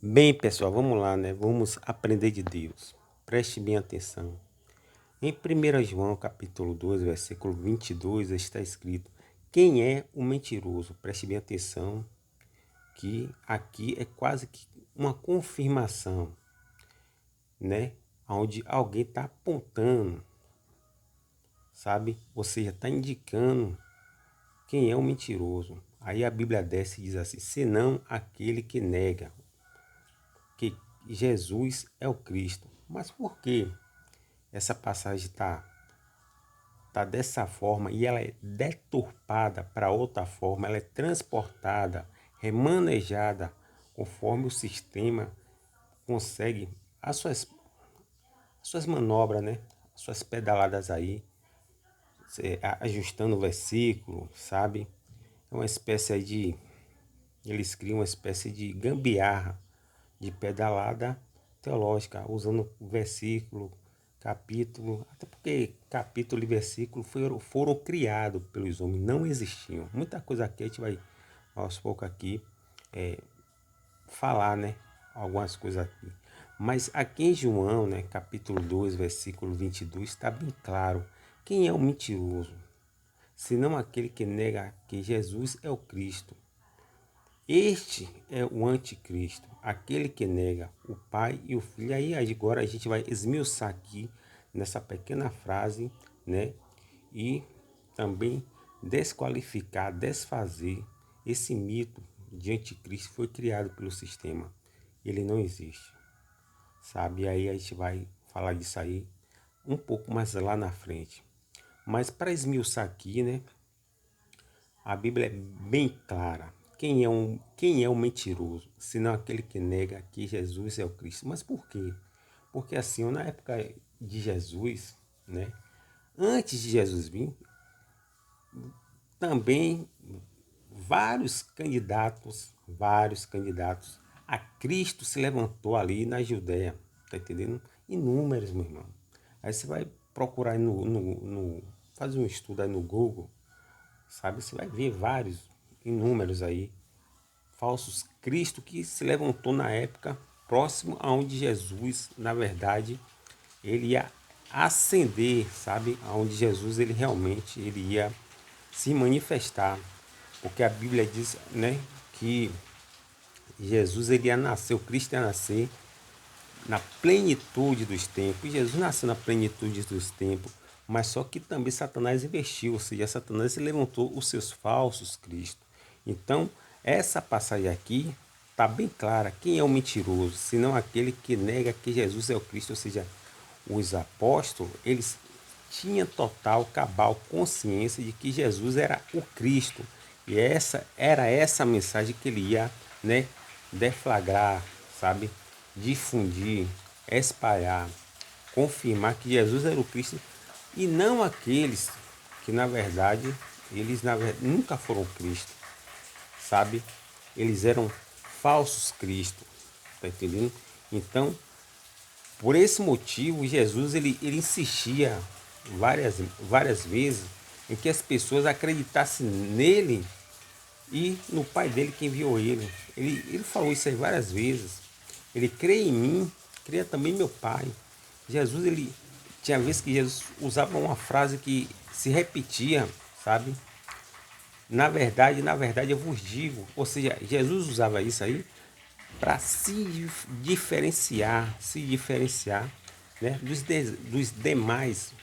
Bem, pessoal, vamos lá, né? Vamos aprender de Deus. Preste bem atenção. Em 1 João, capítulo 2, versículo 22, está escrito: quem é o mentiroso? Preste bem atenção, que aqui é quase que uma confirmação, né? Onde alguém está apontando, sabe? Ou seja, está indicando quem é o mentiroso. Aí a Bíblia desce e diz assim: senão aquele que nega que Jesus é o Cristo. Mas por que essa passagem tá dessa forma e ela é deturpada para outra forma? Ela é transportada, remanejada, conforme o sistema consegue as suas manobras, né? As suas pedaladas aí, ajustando o versículo, sabe? É uma espécie aí de... Eles criam uma espécie de gambiarra, de pedalada teológica, usando versículo, capítulo, até porque capítulo e versículo foram criados pelos homens, não existiam. Muita coisa aqui a gente vai, aos poucos aqui, falar, né? Algumas coisas aqui. Mas aqui em João, né, capítulo 2, versículo 22, está bem claro quem é o mentiroso, senão aquele que nega que Jesus é o Cristo. Este é o anticristo, aquele que nega o Pai e o Filho. E aí agora a gente vai esmiuçar aqui nessa pequena frase, né? E também desqualificar, desfazer esse mito de anticristo que foi criado pelo sistema. Ele não existe, sabe? E aí a gente vai falar disso aí um pouco mais lá na frente. Mas para esmiuçar aqui, né? A Bíblia é bem clara. Quem é o mentiroso, senão aquele que nega que Jesus é o Cristo? Mas por quê? Porque assim, na época de Jesus, né? Antes de Jesus vir, também vários candidatos a Cristo se levantou ali na Judéia, tá entendendo? Inúmeros, meu irmão. Aí você vai procurar aí fazer um estudo aí no Google, sabe? Você vai ver vários, inúmeros aí, falsos Cristo que se levantou na época próximo aonde Jesus, na verdade, ele ia ascender, sabe? Aonde Jesus ele ia se manifestar, porque a Bíblia diz, né, que Jesus ele ia nascer, o Cristo ia nascer na plenitude dos tempos. Jesus nasceu na plenitude dos tempos, mas só que também Satanás investiu, ou seja, Satanás levantou os seus falsos Cristos. Então, essa passagem aqui está bem clara. Quem é o mentiroso? Senão aquele que nega que Jesus é o Cristo, ou seja, os apóstolos, eles tinham total, cabal consciência de que Jesus era o Cristo. E essa mensagem que ele ia, né, deflagrar, sabe? Difundir, espalhar, confirmar que Jesus era o Cristo e não aqueles que na verdade nunca foram Cristo, sabe? Eles eram falsos Cristo, tá entendendo? Então, por esse motivo, Jesus ele insistia várias vezes em que as pessoas acreditassem nele e no Pai dele que enviou ele. Ele falou isso aí várias vezes. Ele crê em mim, crê também meu Pai. Jesus, ele tinha vezes que Jesus usava uma frase que se repetia, sabe? Na verdade eu vos digo. Ou seja, Jesus usava isso aí para se diferenciar, né, dos demais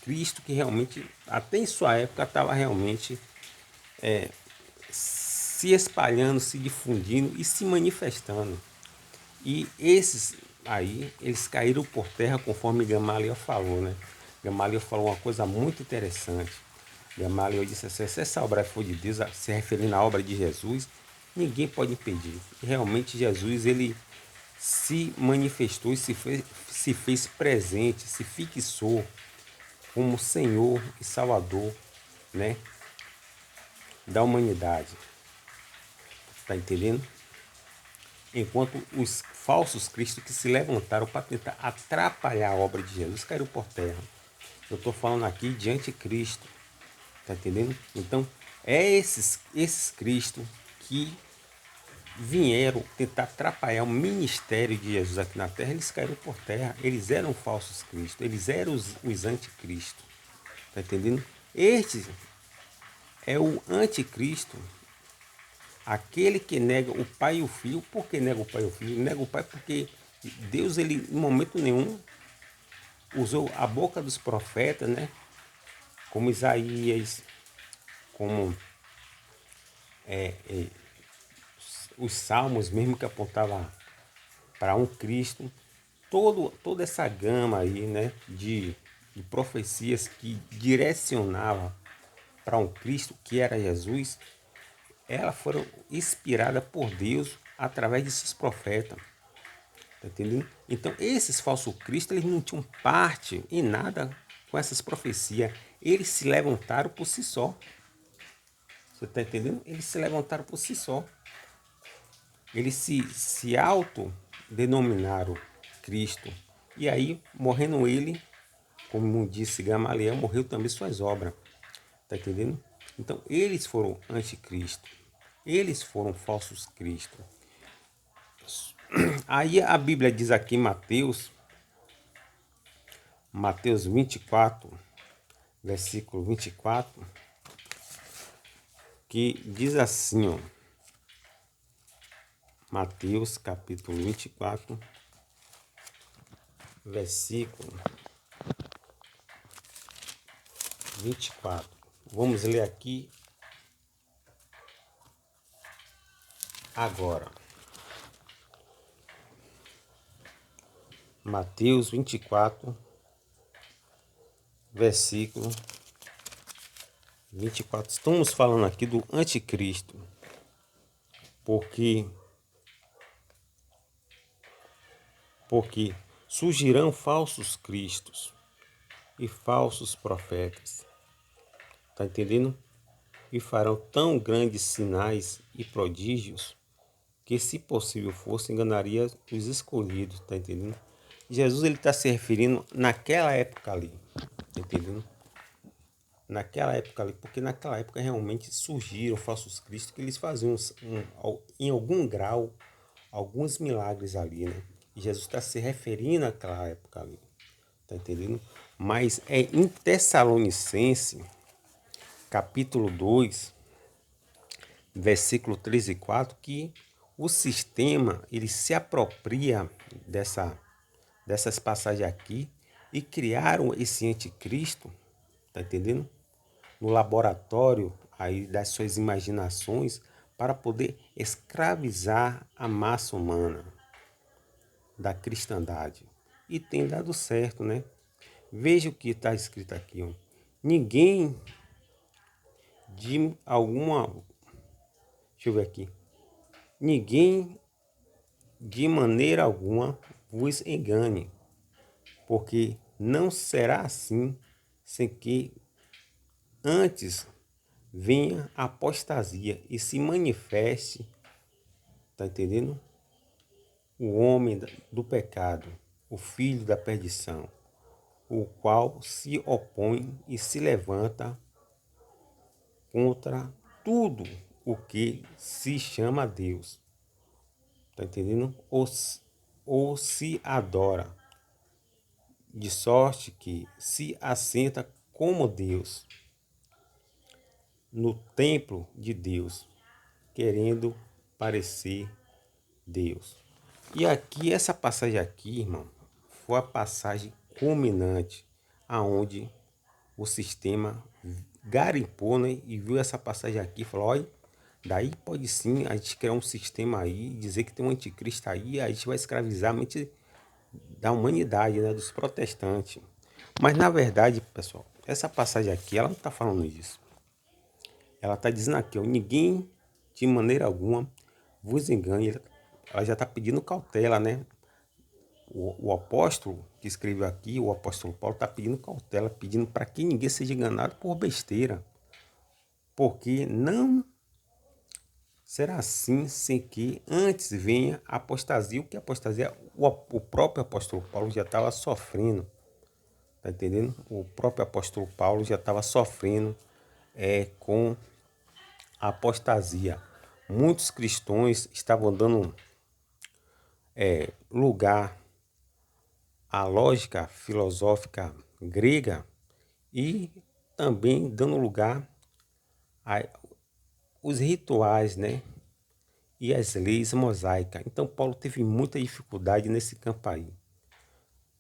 Cristo que realmente, até em sua época, estava realmente se espalhando, se difundindo e se manifestando. E esses aí, eles caíram por terra conforme Gamaliel falou, né? Gamaliel falou uma coisa muito interessante. Gamaliel disse assim: se essa obra for de Deus, se referindo à obra de Jesus, ninguém pode impedir. E realmente Jesus, ele se manifestou e se fez presente, se fixou como Senhor e Salvador, né, da humanidade. Tá entendendo? Enquanto os falsos cristos que se levantaram para tentar atrapalhar a obra de Jesus caíram por terra. Eu estou falando aqui de anticristo, tá entendendo? Então, é esses Cristo que vieram tentar atrapalhar o ministério de Jesus aqui na terra, eles caíram por terra. Eles eram falsos cristos, eles eram os anticristos. Tá entendendo? Este é o anticristo, aquele que nega o pai e o filho. Por que nega o pai e o filho? Nega o pai porque Deus, ele em momento nenhum usou a boca dos profetas, né? Como Isaías, como os salmos mesmo que apontavam para um Cristo. Toda essa gama aí, né, de profecias que direcionava para um Cristo que era Jesus, elas foram inspiradas por Deus através de seus profetas. Tá entendendo? Então, esses falsos cristos, eles não tinham parte em nada com essas profecias. Eles se levantaram por si só. Você está entendendo? Eles se levantaram por si só. Eles se autodenominaram Cristo. E aí, morrendo ele, como disse Gamaliel, morreu também suas obras. Tá entendendo? Então, eles foram anticristo. Eles foram falsos cristos. Aí a Bíblia diz aqui em Mateus 24, versículo 24, que diz assim, ó. Mateus capítulo 24, versículo 24. Vamos ler aqui agora. Mateus 24, versículo 24. Estamos falando aqui do anticristo, porque surgirão falsos cristos e falsos profetas. Tá entendendo? E farão tão grandes sinais e prodígios que, se possível fosse, enganaria os escolhidos. Tá entendendo? Jesus, ele está se referindo naquela época ali. Tá entendendo? Naquela época ali, porque naquela época realmente surgiram falsos cristos que eles faziam em algum grau alguns milagres ali, né? E Jesus está se referindo àquela época ali, tá entendendo? Mas é em Tessalonicense, capítulo 2, versículo 3 e 4, que o sistema, ele se apropria dessas passagens aqui e criaram esse anticristo, tá entendendo? No laboratório aí das suas imaginações para poder escravizar a massa humana da cristandade. E tem dado certo, né? Veja o que está escrito aqui, ó. Ninguém de alguma... Deixa eu ver aqui. Ninguém de maneira alguma vos engane, porque não será assim sem que antes venha a apostasia e se manifeste, tá entendendo? O homem do pecado, o filho da perdição, o qual se opõe e se levanta contra tudo o que se chama Deus, tá entendendo? Ou se adora, de sorte que se assenta como Deus no templo de Deus, querendo parecer Deus. E aqui, essa passagem aqui, irmão, foi a passagem culminante aonde o sistema garimpou, né, e viu essa passagem aqui e falou, olha, daí pode sim a gente criar um sistema aí, dizer que tem um anticristo aí, a gente vai escravizar a mente da humanidade, né, dos protestantes. Mas na verdade, pessoal, essa passagem aqui, ela não está falando isso. Ela está dizendo aqui, ó, ninguém de maneira alguma vos engane. Ela já está pedindo cautela, né? O apóstolo que escreveu aqui, o apóstolo Paulo, está pedindo cautela, pedindo para que ninguém seja enganado por besteira. Porque não será assim sem que antes venha a apostasia. O que é apostasia? O próprio apóstolo Paulo já estava sofrendo. Tá entendendo? O próprio apóstolo Paulo já estava sofrendo com a apostasia. Muitos cristãos estavam dando lugar à lógica filosófica grega e também dando lugar aos rituais, né? E as leis mosaicas. Então Paulo teve muita dificuldade nesse campo aí.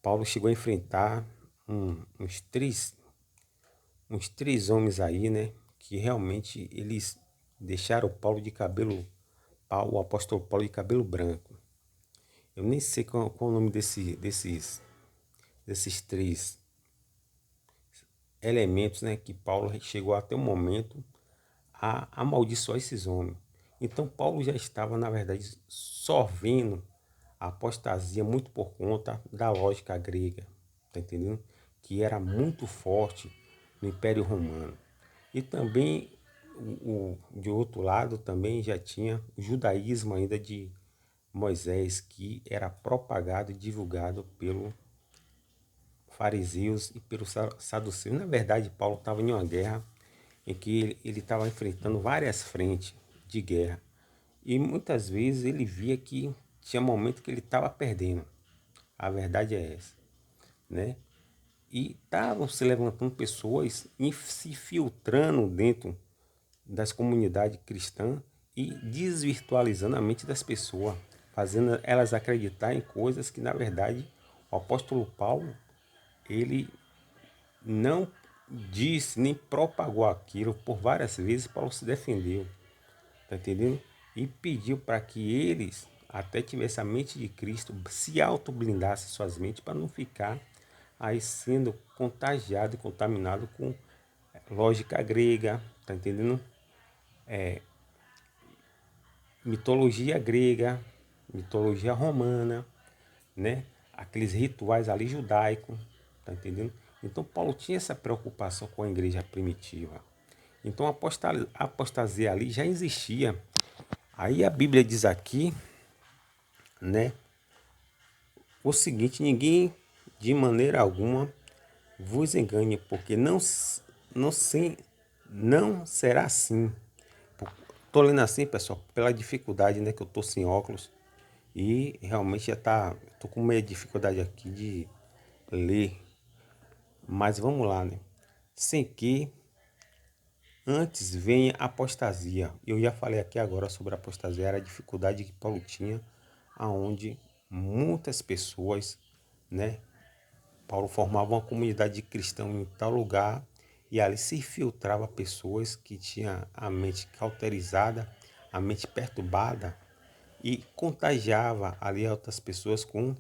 Paulo chegou a enfrentar uns três homens aí, né? Que realmente eles deixaram o apóstolo Paulo de cabelo branco. Eu nem sei qual o nome desses três elementos, né? Que Paulo chegou até o momento a amaldiçoar esses homens. Então Paulo já estava, na verdade, sorvendo a apostasia muito por conta da lógica grega, tá entendendo? Que era muito forte no Império Romano. E também, de outro lado, também já tinha o judaísmo ainda de Moisés, que era propagado e divulgado pelos fariseus e pelos saduceus. Na verdade, Paulo estava em uma guerra em que ele estava enfrentando várias frentes de guerra. E muitas vezes ele via que tinha momentos que ele estava perdendo. A verdade é essa, né? E estavam se levantando pessoas e se filtrando dentro das comunidades cristãs e desvirtualizando a mente das pessoas, fazendo elas acreditar em coisas que, na verdade, o apóstolo Paulo, ele não disse nem propagou aquilo. Por várias vezes Paulo se defendeu, tá entendendo? E pediu para que eles até tivessem a mente de Cristo, se auto-blindassem suas mentes para não ficar aí sendo contagiado e contaminado com lógica grega, tá entendendo? Mitologia grega, mitologia romana, né? Aqueles rituais ali judaicos, tá entendendo? Então Paulo tinha essa preocupação com a igreja primitiva. Então a apostasia ali já existia. Aí a Bíblia diz aqui, né, o seguinte: ninguém de maneira alguma vos engane, porque não, se, não será assim. Tô lendo assim, pessoal, pela dificuldade, né, que eu tô sem óculos e realmente tô com meio dificuldade aqui de ler. Mas vamos lá, né? Sem que antes venha a apostasia. Eu já falei aqui agora sobre a apostasia, era a dificuldade que Paulo tinha, aonde muitas pessoas, né? Paulo formava uma comunidade de cristãos em tal lugar e ali se filtrava pessoas que tinham a mente cauterizada, a mente perturbada e contagiava ali outras pessoas com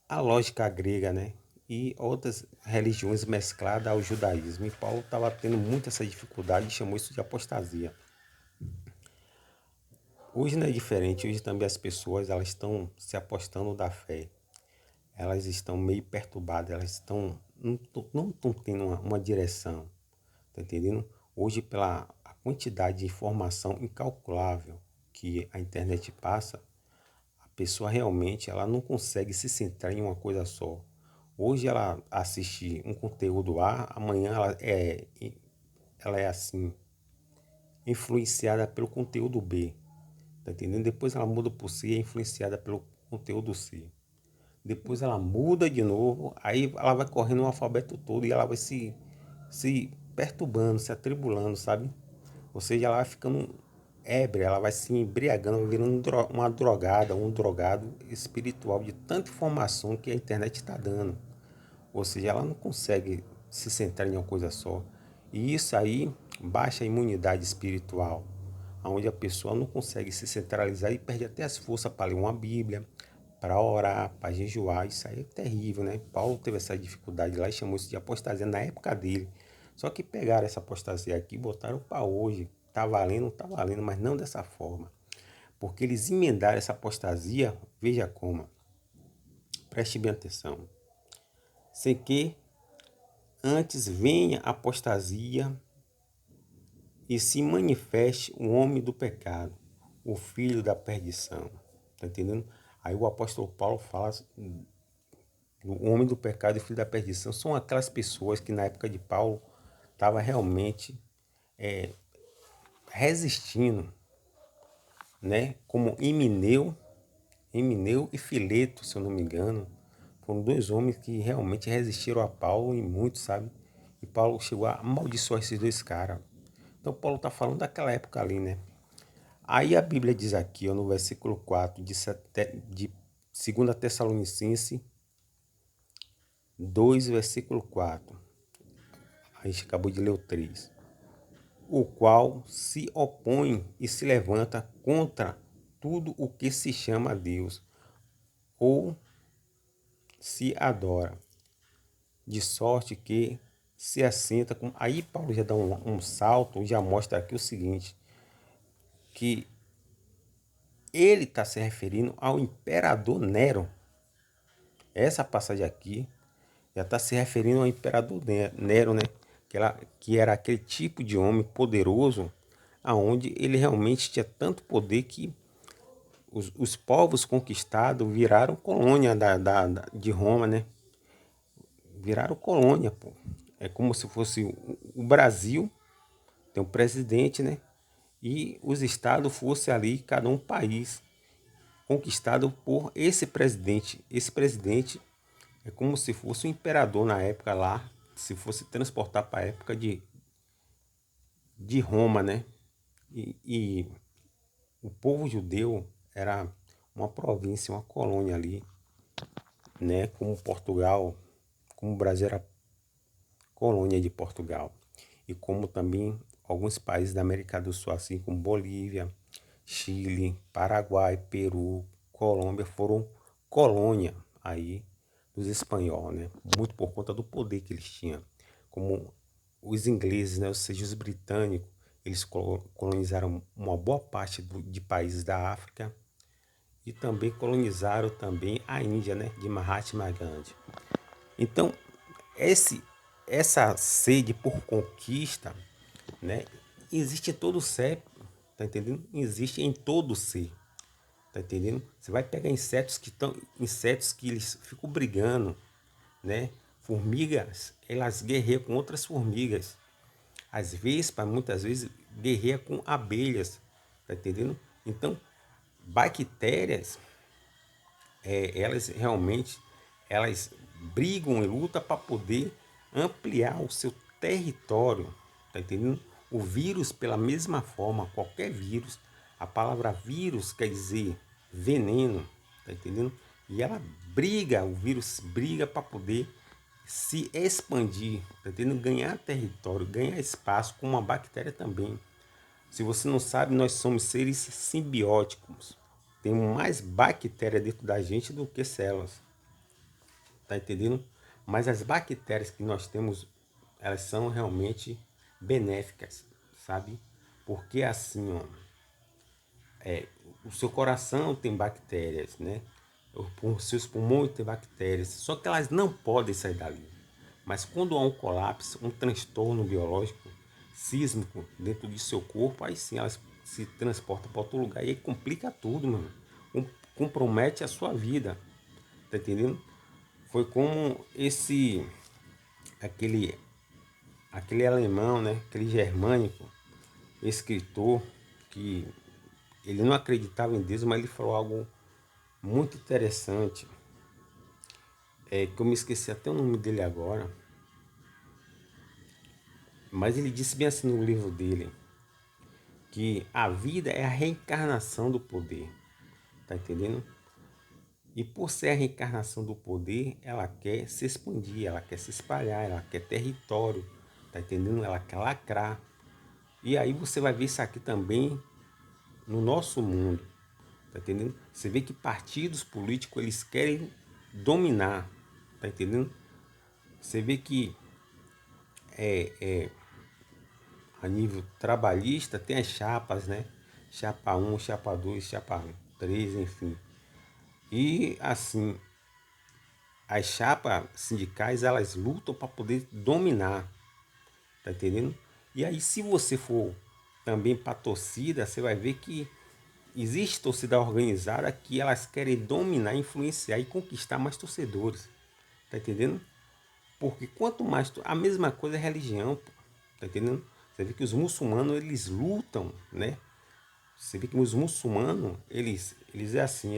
a lógica grega, né? E outras religiões mescladas ao judaísmo. E Paulo estava tendo muito essa dificuldade e chamou isso de apostasia. Hoje não é diferente, hoje também as pessoas elas estão se apostando da fé. Elas estão meio perturbadas, elas não estão tendo uma direção, tá entendendo? Hoje, pela a quantidade de informação incalculável que a internet passa, a pessoa realmente ela não consegue se centrar em uma coisa só. Hoje ela assiste um conteúdo A, amanhã ela é assim, influenciada pelo conteúdo B, tá entendendo? Depois ela muda por si e é influenciada pelo conteúdo C. Depois ela muda de novo, aí ela vai correndo o alfabeto todo e ela vai se perturbando, se atribulando, sabe? Ou seja, ela vai ficando ébria, ela vai se embriagando, virando uma drogada, um drogado espiritual de tanta informação que a internet está dando. Ou seja, ela não consegue se centrar em uma coisa só. E isso aí baixa a imunidade espiritual, onde a pessoa não consegue se centralizar e perde até as forças para ler uma Bíblia, para orar, para jejuar. Isso aí é terrível, né? Paulo teve essa dificuldade lá e chamou isso de apostasia na época dele. Só que pegaram essa apostasia aqui e botaram para hoje. Tá valendo, mas não dessa forma. Porque eles emendaram essa apostasia, veja como. Preste bem atenção. Sem que antes venha a apostasia e se manifeste o homem do pecado, o filho da perdição. Tá entendendo? Aí o apóstolo Paulo fala o homem do pecado e o filho da perdição. São aquelas pessoas que na época de Paulo estavam realmente resistindo, né? Como Emineu e Fileto, se eu não me engano, foram dois homens que realmente resistiram a Paulo e muito, sabe? E Paulo chegou a amaldiçoar esses dois caras. Então Paulo está falando daquela época ali, né? Aí a Bíblia diz aqui, ó, no versículo 4 de 2 Tessalonicense 2, versículo 4. A gente acabou de ler o 3. O qual se opõe e se levanta contra tudo o que se chama Deus ou se adora, de sorte que se assenta com... Aí Paulo já dá um salto, já mostra aqui o seguinte, que ele está se referindo ao imperador Nero. Essa passagem aqui já está se referindo ao imperador Nero, né? Que era aquele tipo de homem poderoso, aonde ele realmente tinha tanto poder que os povos conquistados viraram colônia de Roma, né? Viraram colônia, pô. É como se fosse o Brasil, tem um presidente, né? E os estados fossem ali, cada um país, conquistado por esse presidente. Esse presidente é como se fosse o imperador na época lá, se fosse transportar para a época de Roma, né? E o povo judeu era uma província, uma colônia ali, né? Como Portugal, como o Brasil era colônia de Portugal. E como também alguns países da América do Sul, assim como Bolívia, Chile, Paraguai, Peru, Colômbia, foram colônia aí dos espanhóis, né? Muito por conta do poder que eles tinham. Como os ingleses, né? Ou seja, os britânicos, eles colonizaram uma boa parte de países da África e também colonizaram também a Índia, né? De Mahatma Gandhi. Então, esse, essa sede por conquista, né? Existe em todo ser, tá entendendo? Existe em todo ser, tá entendendo? Você vai pegar insetos que eles ficam brigando, né? Formigas, elas guerreiam com outras formigas. As vespas, muitas vezes, guerreiam com abelhas, tá entendendo? Então, bactérias, elas realmente, elas brigam e lutam para poder ampliar o seu território, tá entendendo? O vírus, pela mesma forma, qualquer vírus, a palavra vírus quer dizer veneno, tá entendendo? E ela briga, o vírus briga para poder se expandir, tá entendendo? Ganhar território, ganhar espaço, como a bactéria também. Se você não sabe, nós somos seres simbióticos. Temos mais bactéria dentro da gente do que células. Tá entendendo? Mas as bactérias que nós temos, elas são realmente benéficas, sabe? Porque assim, ó, o seu coração tem bactérias, né? Os seus pulmões têm bactérias, só que elas não podem sair dali. Mas quando há um colapso, um transtorno biológico, sísmico dentro do seu corpo, aí sim elas se transportam para outro lugar e aí complica tudo, mano. Compromete a sua vida, tá entendendo? Foi como aquele, aquele alemão, né? Aquele germânico, escritor, que ele não acreditava em Deus, mas ele falou algo muito interessante, que eu me esqueci até o nome dele agora, mas ele disse bem assim no livro dele, que a vida é a reencarnação do poder, tá entendendo? E por ser a reencarnação do poder, ela quer se expandir, ela quer se espalhar, ela quer território, tá entendendo? Ela quer lacrar. E aí você vai ver isso aqui também no nosso mundo, tá entendendo? Você vê que partidos políticos, eles querem dominar, tá entendendo? Você vê que a nível trabalhista tem as chapas, né? Chapa um, chapa 2, chapa 3, enfim. E assim, as chapas sindicais, elas lutam para poder dominar, tá entendendo? E aí, se você for também para torcida, você vai ver que existe torcida organizada que elas querem dominar, influenciar e conquistar mais torcedores, tá entendendo? Porque quanto mais... A mesma coisa é religião, pô, tá entendendo? Você vê que os muçulmanos, eles lutam, né? Você vê que os muçulmanos, eles é assim,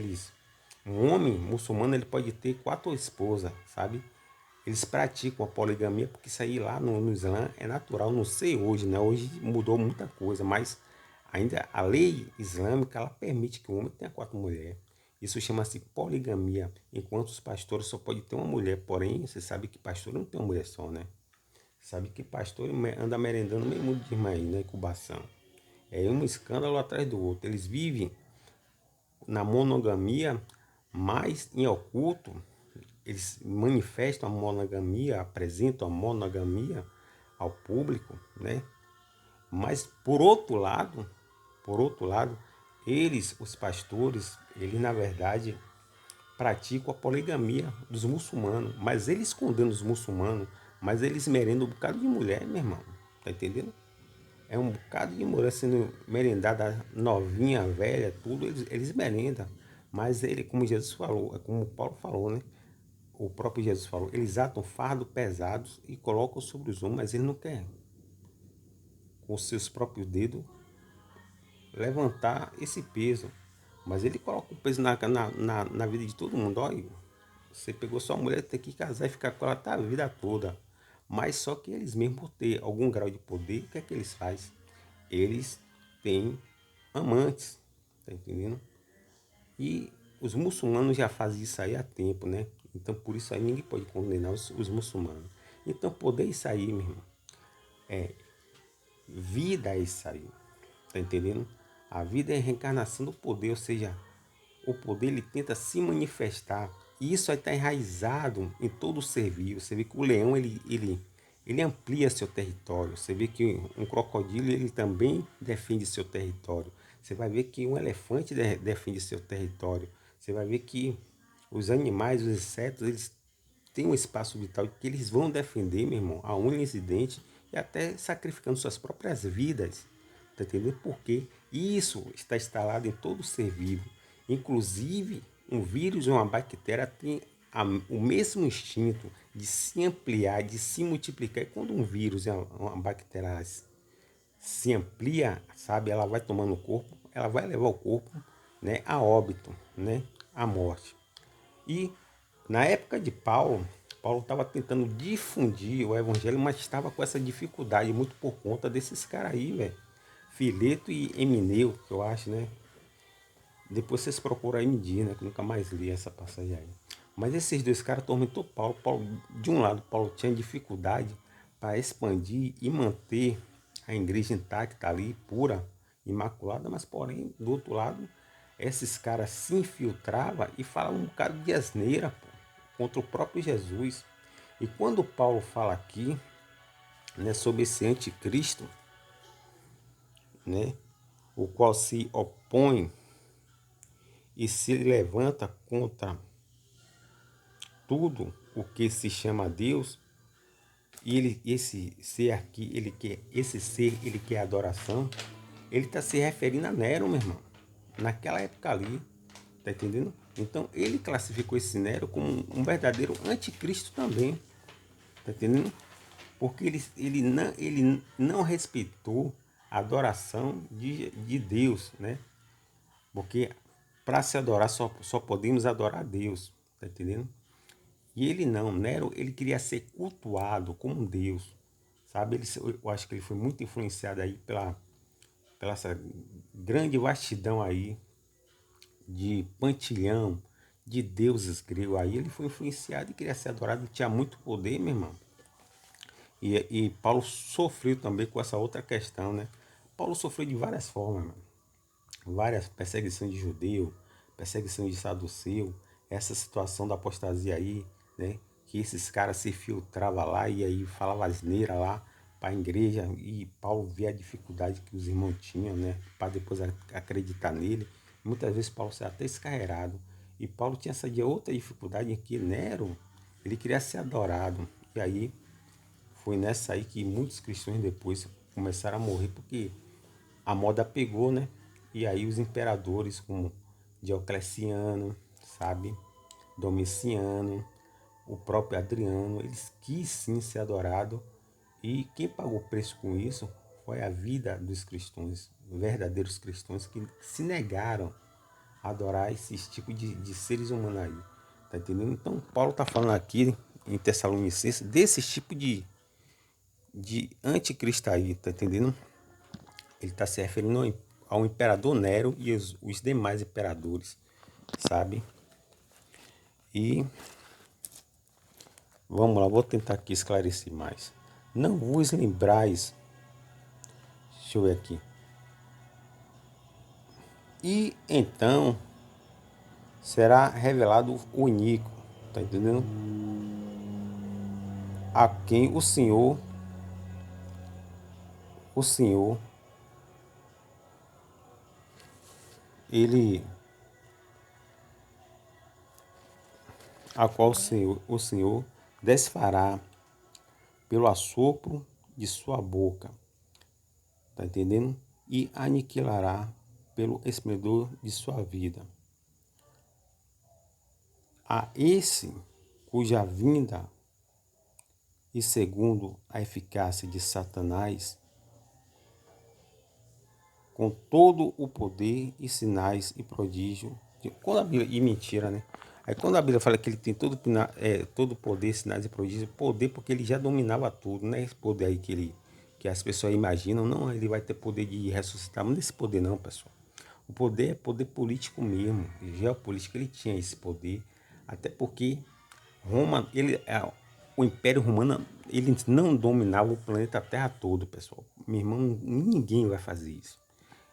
um homem muçulmano, ele pode ter 4 esposas, sabe? Eles praticam a poligamia, porque isso aí lá no Islã é natural, não sei hoje, né? Hoje mudou muita coisa, mas ainda a lei islâmica, ela permite que o homem tenha 4 mulheres. Isso chama-se poligamia, enquanto os pastores só podem ter uma mulher, porém, você sabe que pastor não tem uma mulher só, né? Sabe que pastor anda merendando meio mundo de irmã aí, né? Incubação. É um escândalo atrás do outro. Eles vivem na monogamia, mas em oculto, eles manifestam a monogamia, apresentam a monogamia ao público, né? Mas por outro lado, eles, os pastores, eles na verdade praticam a poligamia dos muçulmanos, mas eles condenam os muçulmanos, mas eles merendam um bocado de mulher, meu irmão, tá entendendo? É um bocado de mulher sendo merendada, novinha, velha, tudo, eles merendam. Mas ele, como Jesus falou, é como Paulo falou, né? O próprio Jesus falou, eles atam fardos pesados e colocam sobre os homens, mas ele não quer, com os seus próprios dedos, levantar esse peso. Mas ele coloca o peso na vida de todo mundo. Olha, você pegou sua mulher, tem que casar e ficar com ela a vida toda. Mas só que eles mesmo, por ter algum grau de poder, o que é que eles fazem? Eles têm amantes, tá entendendo? E os muçulmanos já fazem isso aí há tempo, né? Então por isso aí ninguém pode condenar os muçulmanos. Então poder isso aí, meu irmão, vida é isso aí, tá entendendo? A vida é a reencarnação do poder, ou seja, o poder ele tenta se manifestar. E isso aí está enraizado em todo o ser vivo. Você vê que o leão ele amplia seu território. Você vê que um crocodilo ele também defende seu território. Você vai ver que um elefante defende seu território. Você vai ver que os animais, os insetos, eles têm um espaço vital que eles vão defender, meu irmão, a unhas e dentes e até sacrificando suas próprias vidas. Tá entendendo? Porque isso está instalado em todo ser vivo. Inclusive, um vírus ou uma bactéria tem o mesmo instinto de se ampliar, de se multiplicar. E quando um vírus e uma bactéria se amplia, sabe, ela vai tomando o corpo, ela vai levar o corpo, né, a óbito, né, à morte. E na época de Paulo, Paulo estava tentando difundir o evangelho, mas estava com essa dificuldade, muito por conta desses caras aí, velho. Fileto e Emineu, que eu acho, né? Depois vocês procuram aí medir, né? Que eu nunca mais li essa passagem aí. Mas esses dois caras atormentou Paulo. Paulo. De um lado, Paulo tinha dificuldade para expandir e manter a igreja intacta ali, pura, imaculada, mas porém, do outro lado, esses caras se infiltravam e falavam um bocado de asneira, pô, contra o próprio Jesus. E quando Paulo fala aqui, né, sobre esse anticristo, né, o qual se opõe e se levanta contra tudo o que se chama Deus, e esse ser aqui, esse ser, ele quer adoração, ele está se referindo a Nero, meu irmão, naquela época ali, tá entendendo? Então ele classificou esse Nero como um verdadeiro anticristo também, tá entendendo? Porque ele não respeitou a adoração de Deus, né? Porque para se adorar só podemos adorar a Deus, tá entendendo? E ele não, Nero, ele queria ser cultuado como um deus, sabe? Eu acho que ele foi muito influenciado aí pela essa grande vastidão aí de pantilhão, de deuses gregos. Aí ele foi influenciado e queria ser adorado, tinha muito poder, meu irmão. E Paulo sofreu também com essa outra questão, né? Paulo sofreu de várias formas, mano. Várias perseguições de judeu, perseguição de saduceu, essa situação da apostasia aí, né? Que esses caras se filtravam lá e aí falavam asneira lá para a igreja e Paulo via a dificuldade que os irmãos tinham, né? Para depois acreditar nele. Muitas vezes Paulo saiu até escarreirado. E Paulo tinha essa outra dificuldade em que Nero, ele queria ser adorado. E aí foi nessa aí que muitos cristãos depois começaram a morrer porque a moda pegou, né? E aí os imperadores como Diocleciano, sabe? Domiciano, o próprio Adriano, eles quis sim ser adorado. E quem pagou preço com isso foi a vida dos cristãos, verdadeiros cristãos, que se negaram a adorar esses tipos de seres humanos aí. Tá entendendo? Então, Paulo está falando aqui em Tessalonicenses desse tipo de anticristo aí, tá entendendo? Ele está se referindo ao imperador Nero e os demais imperadores, sabe? E vamos lá, vou tentar aqui esclarecer mais. Não vos lembrais, deixa eu ver aqui. E então será revelado o iníquo, tá entendendo? A quem o Senhor, ele, a qual o Senhor desfará pelo assopro de sua boca, tá entendendo? E aniquilará pelo esplendor de sua vida. A esse cuja vinda e segundo a eficácia de Satanás, com todo o poder e sinais e prodígio, quando a Bíblia, e mentira, né? Aí quando a Bíblia fala que ele tem todo poder, sinais e prodígio, poder porque ele já dominava tudo, né? Esse poder aí que as pessoas imaginam, não, ele vai ter poder de ressuscitar, mas esse poder não, pessoal. O poder é poder político mesmo, geopolítico, ele tinha esse poder, até porque Roma, o Império Romano, ele não dominava o planeta Terra todo, pessoal. Meu irmão, ninguém vai fazer isso.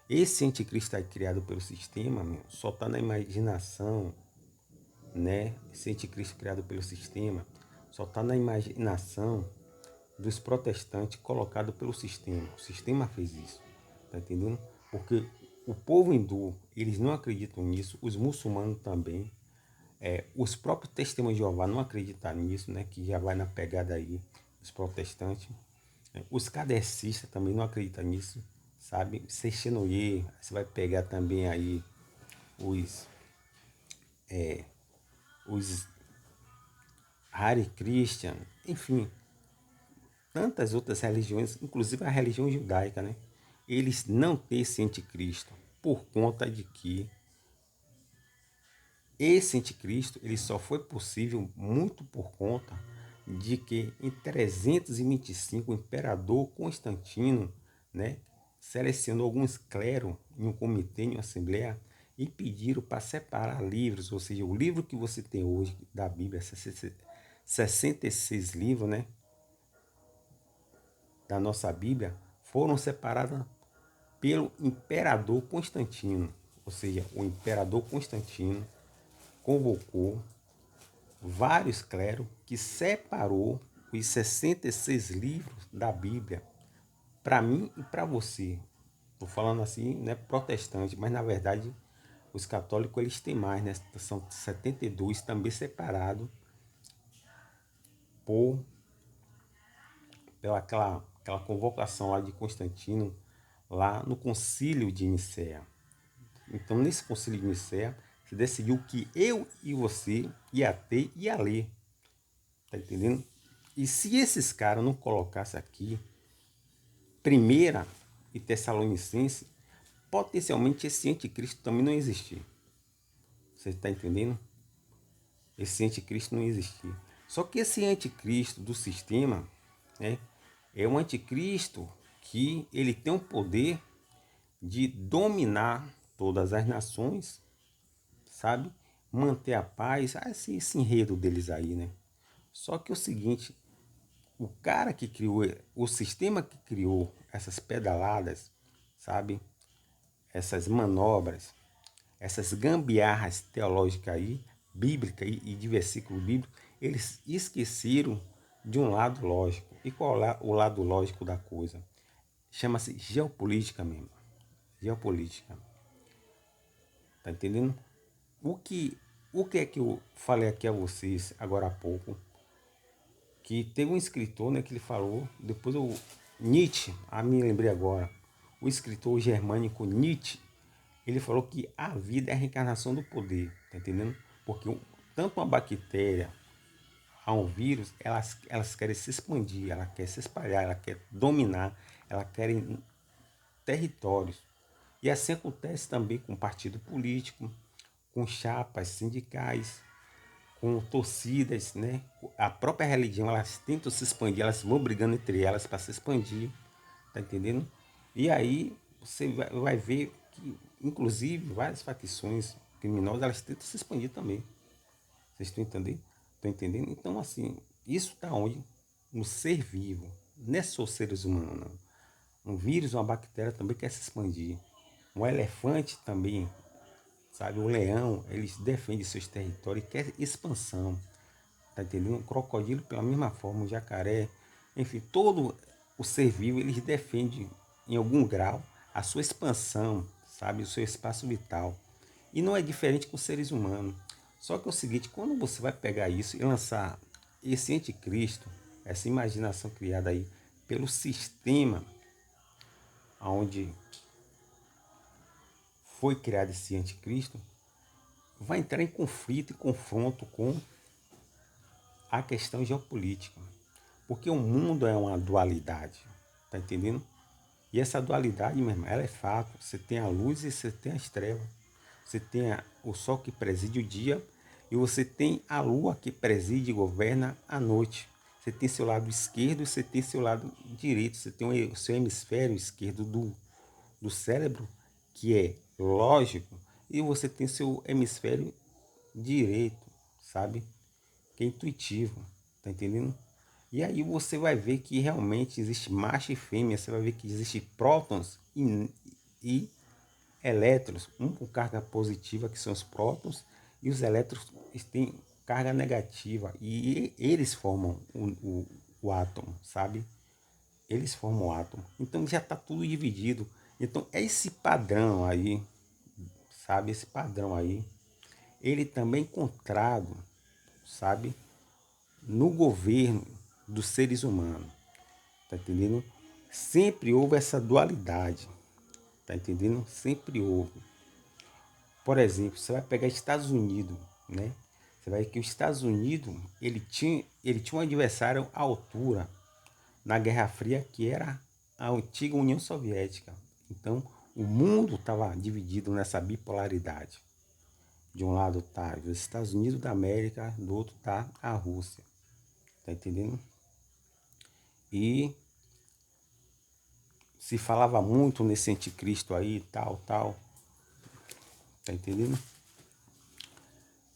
Esse anticristo aí criado pelo sistema, meu, só está na imaginação, né? Esse anticristo criado pelo sistema só está na imaginação dos protestantes colocado pelo sistema. O sistema fez isso, tá entendendo? Porque o povo hindu, eles não acreditam nisso, os muçulmanos também, os próprios testemunhos de Jeová não acreditam nisso, né? Que já vai na pegada aí dos protestantes. Os kardecistas também não acreditam nisso, sabe? Seixinoye, você vai pegar também aí os, os Hare Krishna, enfim, tantas outras religiões, inclusive a religião judaica, né? Eles não têm esse anticristo por conta de que esse anticristo ele só foi possível muito por conta de que em 325 o imperador Constantino, né, selecionou alguns clérigos em um comitê, em uma assembleia, e pediram para separar livros, ou seja, o livro que você tem hoje da Bíblia, 66 livros, né, da nossa Bíblia, foram separados pelo imperador Constantino, ou seja, o imperador Constantino convocou vários clérigos que separou os 66 livros da Bíblia para mim e para você. Estou falando assim, né, protestante, mas na verdade os católicos eles têm mais, né? São 72 também separados por pela aquela convocação lá de Constantino lá no Concílio de Nicéia. Então nesse Concílio de Nicéia se decidiu que eu e você ia ter e ia ler. Tá entendendo? E se esses caras não colocassem aqui, Primeira e Tessalonicense, potencialmente esse anticristo também não existia. Você está entendendo? Esse anticristo não existia. Só que esse anticristo do sistema, né, é um anticristo que ele tem o poder de dominar todas as nações, sabe? Manter a paz, esse enredo deles aí, né? Só que é o seguinte, o cara que criou, o sistema que criou essas pedaladas, sabe? Essas manobras, essas gambiarras teológicas aí, bíblicas e de versículo bíblico, eles esqueceram de um lado lógico. E qual é o lado lógico da coisa? Chama-se geopolítica mesmo. Geopolítica. Tá entendendo? O que, o que é que eu falei aqui a vocês agora há pouco? Que teve um escritor, né, que ele falou, depois o Nietzsche, me lembrei agora, o escritor germânico Nietzsche, ele falou que a vida é a reencarnação do poder, tá entendendo? Porque tanto uma bactéria a um vírus, elas querem se expandir, ela quer se espalhar, ela quer dominar, Ela quer territórios. E assim acontece também com partido político, com chapas sindicais, com torcidas, né? A própria religião, elas tentam se expandir, elas vão brigando entre elas para se expandir, tá entendendo? E aí você vai ver que, inclusive, várias facções criminosas, elas tentam se expandir também. Vocês estão entendendo? Estão entendendo? Então, assim, isso está onde? No ser vivo. Não é só seres humanos, não. Um vírus, uma bactéria também quer se expandir. Um elefante também, sabe? O leão, eles defendem seus territórios e quer expansão. Tá entendendo? O crocodilo, pela mesma forma, o jacaré, enfim, todo o ser vivo, eles defendem em algum grau a sua expansão, sabe? O seu espaço vital. E não é diferente com os seres humanos. Só que é o seguinte, quando você vai pegar isso e lançar esse anticristo, essa imaginação criada aí pelo sistema onde foi criado esse anticristo, vai entrar em conflito e confronto com a questão geopolítica. Porque o mundo é uma dualidade, tá entendendo? E essa dualidade, meu irmão, ela é fato. Você tem a luz e você tem as trevas. Você tem o sol que preside o dia e você tem a lua que preside e governa a noite. Você tem seu lado esquerdo e você tem seu lado direito. Você tem o seu hemisfério esquerdo do cérebro, que é lógico, e você tem seu hemisfério direito, sabe? Que é intuitivo, tá entendendo? E aí você vai ver que realmente existe macho e fêmea, você vai ver que existe prótons e elétrons, um com carga positiva, que são os prótons, e os elétrons têm carga negativa, e eles formam o átomo, sabe? Eles formam o átomo. Então já está tudo dividido. Então esse padrão aí, sabe? Esse padrão aí, ele também é encontrado, sabe? No governo dos seres humanos, tá entendendo? Sempre houve essa dualidade, tá entendendo? Sempre houve. Por exemplo, você vai pegar Estados Unidos, né? Você vai ver que os Estados Unidos, ele tinha um adversário à altura na Guerra Fria, que era a antiga União Soviética. Então, o mundo estava dividido nessa bipolaridade. De um lado tá os Estados Unidos da América, do outro tá a Rússia. Tá entendendo? E se falava muito nesse anticristo aí, tal. Tá entendendo?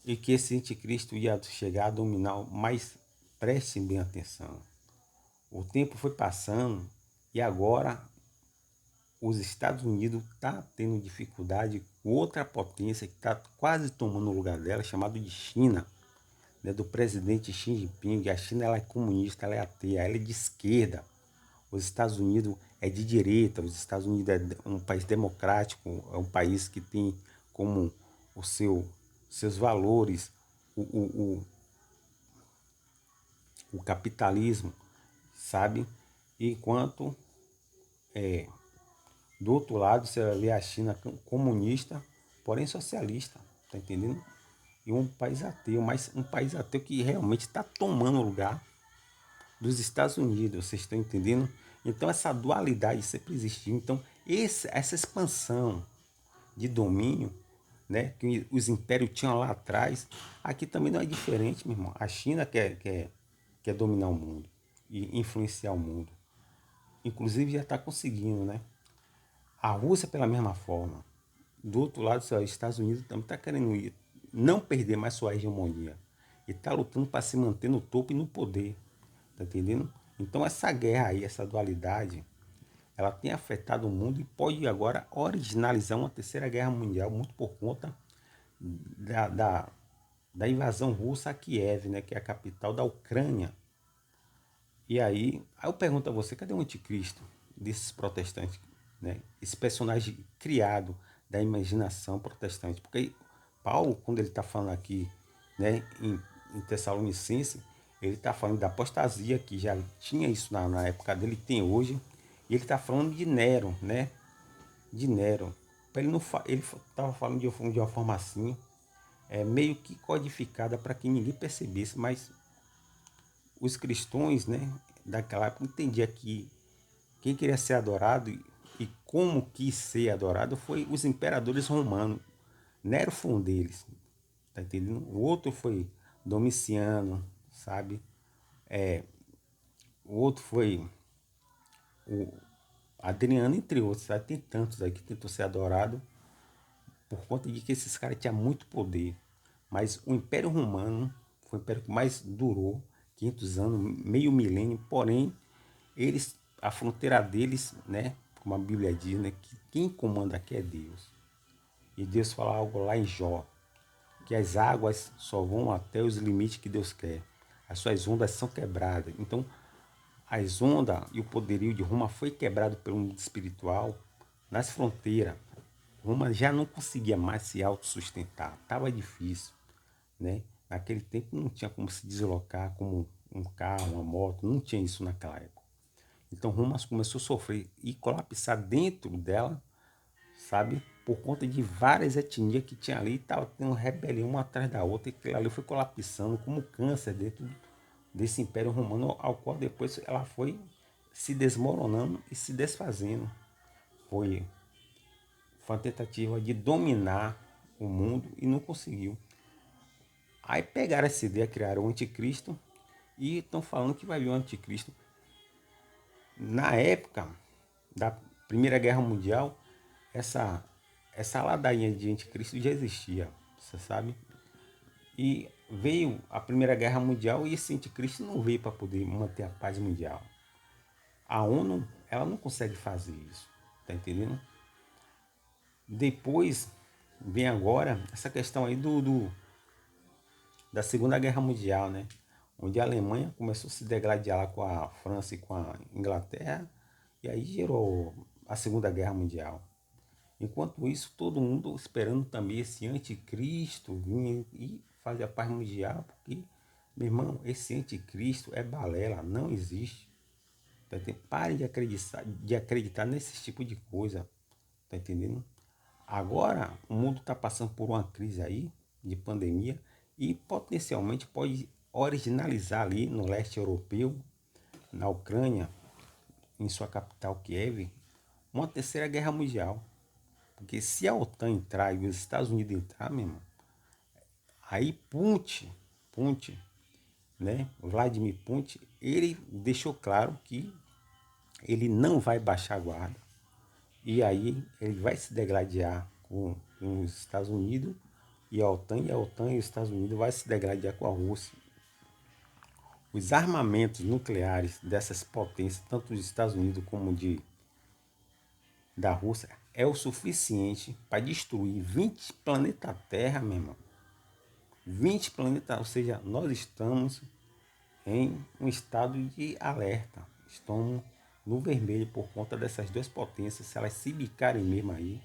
E que esse anticristo ia chegar a dominar, mas prestem bem atenção. O tempo foi passando e agora os Estados Unidos está tendo dificuldade com outra potência que está quase tomando o lugar dela, chamado de China, né, do presidente Xi Jinping. A China, ela é comunista, ela é ateia, ela é de esquerda. Os Estados Unidos é de direita, os Estados Unidos é um país democrático, é um país que tem como seus valores o, o, o capitalismo, sabe? Enquanto do outro lado você vai ver a China comunista, porém socialista, tá entendendo? E um país ateu, mas um país ateu que realmente está tomando o lugar dos Estados Unidos, vocês estão entendendo? Então essa dualidade sempre existiu. Então essa expansão de domínio, né, que os impérios tinham lá atrás, aqui também não é diferente, meu irmão. A China quer dominar o mundo e influenciar o mundo. Inclusive já está conseguindo, né? A Rússia pela mesma forma. Do outro lado, os Estados Unidos também está querendo ir, não perder mais sua hegemonia. E está lutando para se manter no topo e no poder. Tá entendendo? Então essa guerra aí, essa dualidade, ela tem afetado o mundo e pode agora originalizar uma terceira guerra mundial, muito por conta da, da, da invasão russa a Kiev, né, que é a capital da Ucrânia. E aí eu pergunto a você, cadê o anticristo desses protestantes, né? Esse personagem criado da imaginação protestante. Porque Paulo, quando ele está falando aqui, né, em Tessalonicense, ele está falando da apostasia, que já tinha isso na época dele, tem hoje. E ele está falando de Nero, né? De Nero. Ele estava falando de uma forma assim, meio que codificada para que ninguém percebesse, mas os cristãos, né, daquela época entendiam que quem queria ser adorado e como quis ser adorado foi os imperadores romanos. Nero foi um deles, tá entendendo? O outro foi Domiciano, sabe? O outro foi o Adriano, entre outros, sabe? Tem tantos aí que tentou ser adorado por conta de que esses caras tinham muito poder. Mas o Império Romano foi o império que mais durou, 500 anos, meio milênio, porém, a fronteira deles, né, como a Bíblia diz, né, que quem comanda aqui é Deus. E Deus fala algo lá em Jó, que as águas só vão até os limites que Deus quer. As suas ondas são quebradas. Então, as ondas e o poderio de Roma foi quebrado pelo mundo espiritual nas fronteiras. Roma já não conseguia mais se autossustentar, estava difícil, né? Naquele tempo não tinha como se deslocar como um carro, uma moto, não tinha isso naquela época. Então Roma começou a sofrer e colapsar dentro dela, sabe? Por conta de várias etnias que tinha ali, estava tendo rebelião uma atrás da outra, e aquilo ali foi colapsando como câncer dentro desse Império Romano, ao qual depois ela foi se desmoronando e se desfazendo. Foi uma tentativa de dominar o mundo e não conseguiu. Aí pegaram essa ideia, criaram o anticristo e estão falando que vai vir o anticristo. Na época da Primeira Guerra Mundial, essa, essa ladainha de anticristo já existia, você sabe? E veio a Primeira Guerra Mundial e esse anticristo não veio para poder manter a paz mundial. A ONU, ela não consegue fazer isso, tá entendendo? Depois vem agora essa questão aí da Segunda Guerra Mundial, né? Onde a Alemanha começou a se degladiar lá com a França e com a Inglaterra, e aí gerou a Segunda Guerra Mundial. Enquanto isso, todo mundo esperando também esse anticristo vir e fazer a paz mundial, porque, meu irmão, esse anticristo é balela, não existe. Tá entendendo? Pare de acreditar nesse tipo de coisa, tá entendendo? Agora, o mundo está passando por uma crise aí, de pandemia, e potencialmente pode originalizar ali no leste europeu, na Ucrânia, em sua capital Kiev, uma terceira guerra mundial. Porque se a OTAN entrar e os Estados Unidos entrar, meu irmão, aí Putin, né, Vladimir Putin, ele deixou claro que ele não vai baixar a guarda. E aí ele vai se degladiar com os Estados Unidos e a OTAN e os Estados Unidos vai se degladiar com a Rússia. Os armamentos nucleares dessas potências, tanto dos Estados Unidos como da Rússia, é o suficiente para destruir 20 planetas Terra, meu irmão. 20 planetas, ou seja, nós estamos em um estado de alerta. Estamos no vermelho por conta dessas duas potências. Se elas se bicarem mesmo aí,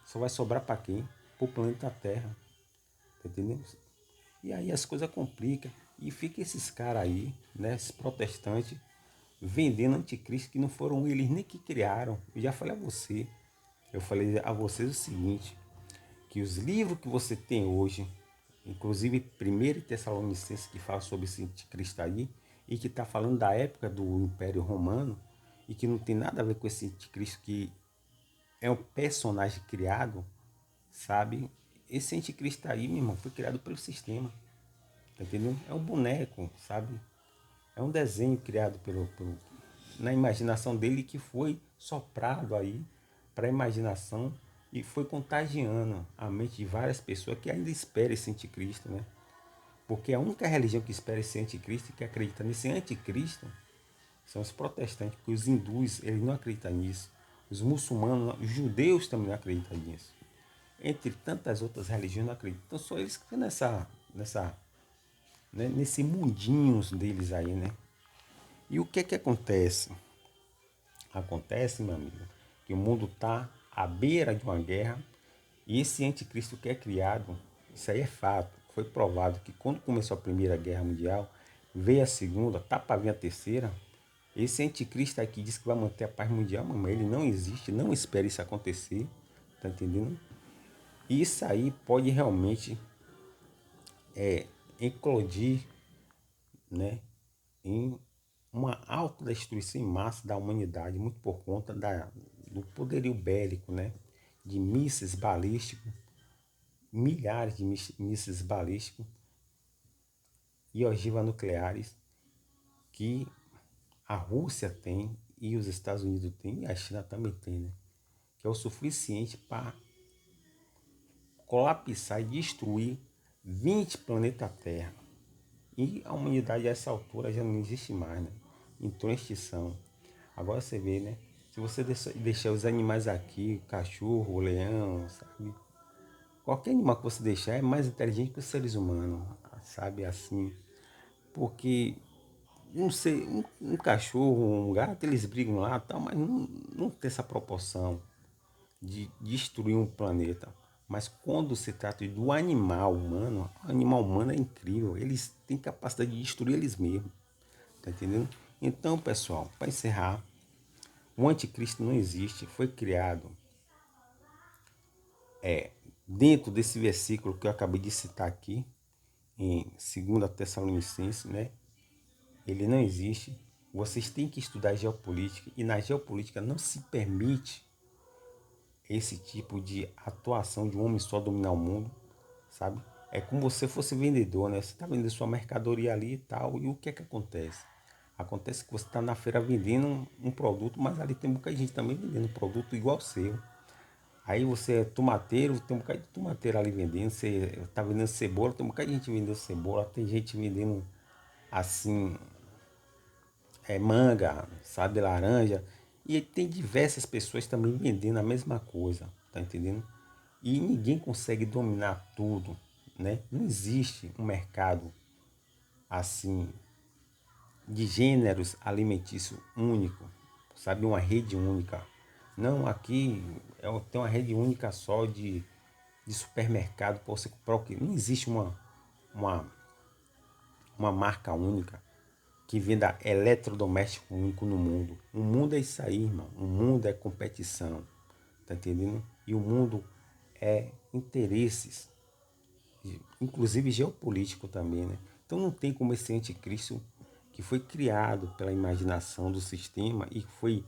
só vai sobrar para quem? Para o planeta Terra. Tá entendendo? E aí as coisas complicam. E fica esses caras aí, né, esses protestantes, vendendo anticristo que não foram eles nem que criaram. Eu já falei a você. Eu falei a vocês o seguinte, que os livros que você tem hoje, inclusive 1 Tessalonicenses, que fala sobre esse anticristo aí, e que está falando da época do Império Romano, e que não tem nada a ver com esse anticristo, que é um personagem criado, sabe? Esse anticristo aí, meu irmão, foi criado pelo sistema, tá entendendo? É um boneco, sabe? É um desenho criado na imaginação dele, que foi soprado aí para a imaginação e foi contagiando a mente de várias pessoas que ainda esperam esse anticristo, né? Porque a única religião que espera esse anticristo e que acredita nesse anticristo são os protestantes, porque os hindus, eles não acreditam nisso. Os muçulmanos, os judeus também não acreditam nisso. Entre tantas outras religiões não acreditam. Então só eles que estão né, nesse mundinho deles aí, né? E o que é que acontece? Acontece, meu amigo, que o mundo está à beira de uma guerra e esse anticristo que é criado, isso aí é fato. Foi provado que quando começou a Primeira Guerra Mundial, veio a Segunda, tá para vir a Terceira. Esse anticristo aqui diz que vai manter a paz mundial, mas ele não existe, não espere isso acontecer, tá entendendo? E isso aí pode realmente eclodir, né, em uma autodestruição em massa da humanidade, muito por conta do poderio bélico, né? De mísseis balísticos, milhares de mísseis balísticos e ogivas nucleares que a Rússia tem e os Estados Unidos têm e a China também tem, né? Que é o suficiente para colapsar e destruir 20 planetas Terra. E a humanidade a essa altura já não existe mais, né? Entrou em extinção. Agora você vê, né? Se você deixar os animais aqui, o cachorro, o leão, sabe? Qualquer animal que você deixar é mais inteligente que os seres humanos, sabe? Assim. Porque, não sei, um cachorro, um gato, eles brigam lá, tal, mas não tem essa proporção de destruir um planeta. Mas quando se trata do animal humano, o animal humano é incrível. Eles têm capacidade de destruir eles mesmos. Tá entendendo? Então, pessoal, para encerrar, o anticristo não existe. Foi criado dentro desse versículo que eu acabei de citar aqui, em 2 Tessalonicenses, né? Ele não existe. Vocês têm que estudar geopolítica. E na geopolítica não se permite esse tipo de atuação de um homem só dominar o mundo, sabe? É como se você fosse vendedor, né? Você está vendendo sua mercadoria ali e tal, e o que é que acontece? Acontece que você está na feira vendendo um produto, mas ali tem um bocado de gente também vendendo um produto igual ao seu. Aí você é tomateiro, tem um bocado de tomateiro ali vendendo, você está vendendo cebola, tem um bocado de gente vendendo cebola, tem gente vendendo assim, manga, sabe, laranja. E tem diversas pessoas também vendendo a mesma coisa, tá entendendo? E ninguém consegue dominar tudo, né? Não existe um mercado assim de gêneros alimentícios único, sabe? Uma rede única. Não, aqui tem uma rede única só de supermercado para você comprar o que? Não existe uma, uma marca única que venda eletrodoméstico único no mundo. O mundo é isso aí, irmão. O mundo é competição, tá entendendo? E o mundo é interesses, inclusive geopolítico também, né? Então não tem como esse anticristo que foi criado pela imaginação do sistema e foi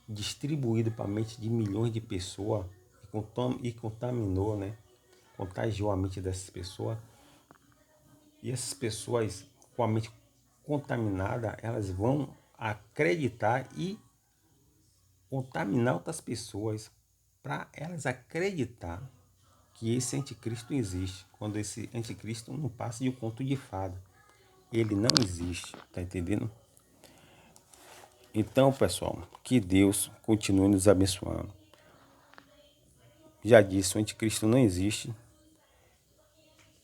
distribuído para a mente de milhões de pessoas e contaminou, né? Contagiou a mente dessas pessoas. E essas pessoas com a mente contaminada, elas vão acreditar e contaminar outras pessoas para elas acreditar que esse anticristo existe, quando esse anticristo não passa de um conto de fada. Ele não existe, tá entendendo? Então, pessoal, que Deus continue nos abençoando. Já disse, o anticristo não existe.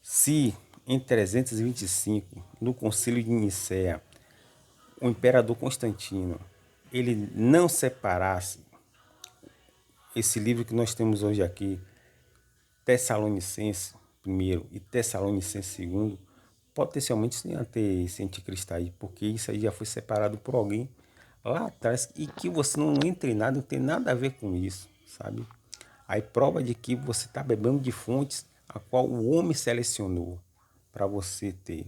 Se em 325, no Concílio de Nicéia, o imperador Constantino, ele não separasse esse livro que nós temos hoje aqui, Tessalonicenses primeiro e Tessalonicenses segundo, potencialmente sem ter esse anticristo aí, porque isso aí já foi separado por alguém lá atrás e que você não entra em nada, não tem nada a ver com isso, sabe? Aí prova de que você está bebendo de fontes a qual o homem selecionou para você ter.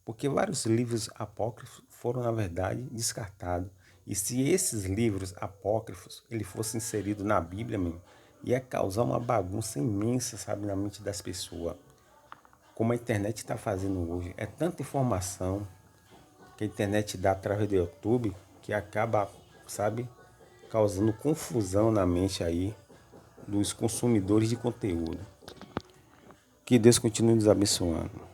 Porque vários livros apócrifos foram, na verdade, descartados. E se esses livros apócrifos ele fosse inserido na Bíblia, mesmo, ia causar uma bagunça imensa, sabe, na mente das pessoas. Como a internet está fazendo hoje. É tanta informação que a internet dá através do YouTube que acaba, sabe, causando confusão na mente aí dos consumidores de conteúdo. Que Deus continue nos abençoando.